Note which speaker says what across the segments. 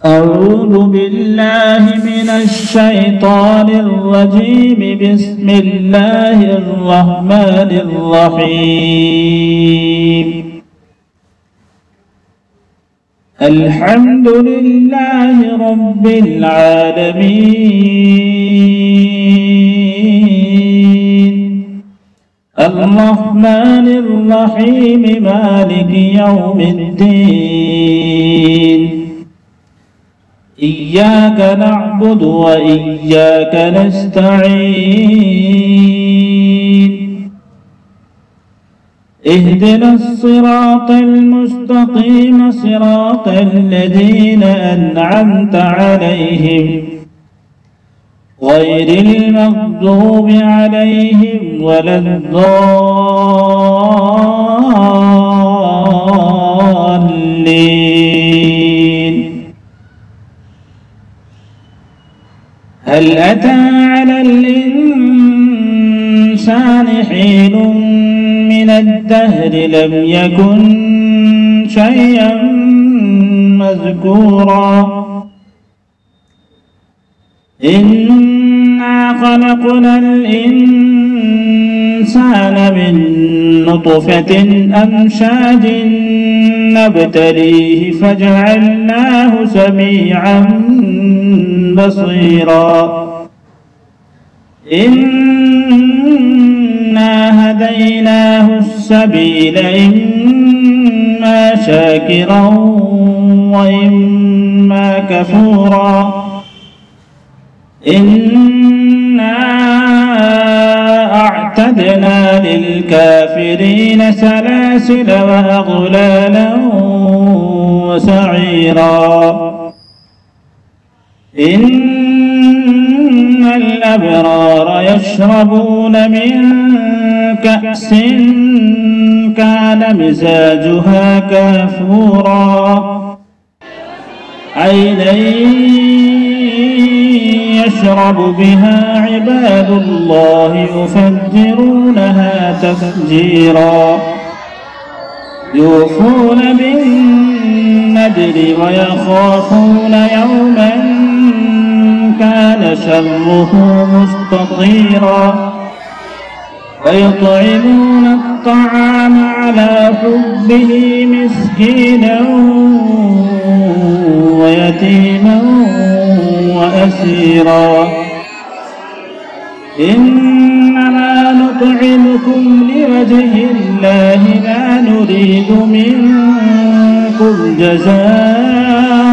Speaker 1: أعوذ بالله من الشيطان الرجيم. بسم الله الرحمن الرحيم. الحمد لله رب العالمين، الرحمن الرحيم، مالك يوم الدين. إياك نعبد وإياك نستعين. اهدنا الصراط المستقيم، صراط الذين أنعمت عليهم غير المغضوب عليهم ولا الضالين. هل أتى على الإنسان حين من الدهر لم يكن شيئا مذكورا؟ إنا خلقنا الإنسان من نطفة أمشاج نبتليه فجعلناه سميعا بصيرا. إنا هديناه السبيل، إما شاكرا وإما كفورا. إنا أعتدنا للكافرين سلاسل وأغلالا وسعيرا. إن الأبرار يشربون من كأس كان مزاجها كافورا. عينا يشرب بها عباد الله يفجرونها تفجيرا. يوفون بالنذر ويخافون يوما كان شره مستطيرا. ويطعمون الطعام على حبه مسكينا ويتيما وأسيرا. إنما نطعمكم لوجه الله لا نريد منكم جزاء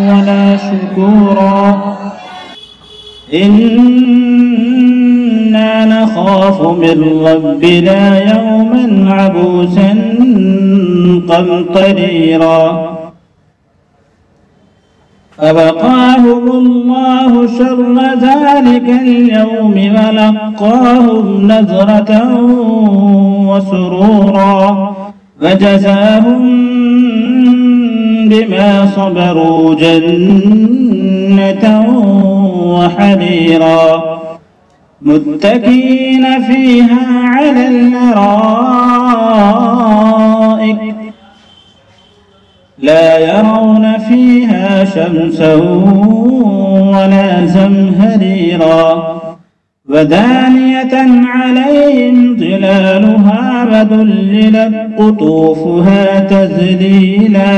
Speaker 1: ولا شكورا. إنا نخاف من ربنا يوما عبوسا قمطريرا. فوقاهم الله شر ذلك اليوم ولقاهم نضرة وسرورا. وجزاهم بما صبروا جنة وحريرا. متكئين فيها على الأرائك لا يرون فيها شمسا ولا زمهريرا. ودانية عليهم ظلالها وذللت قطوفها تذليلا.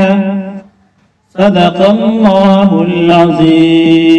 Speaker 1: صدق الله العظيم.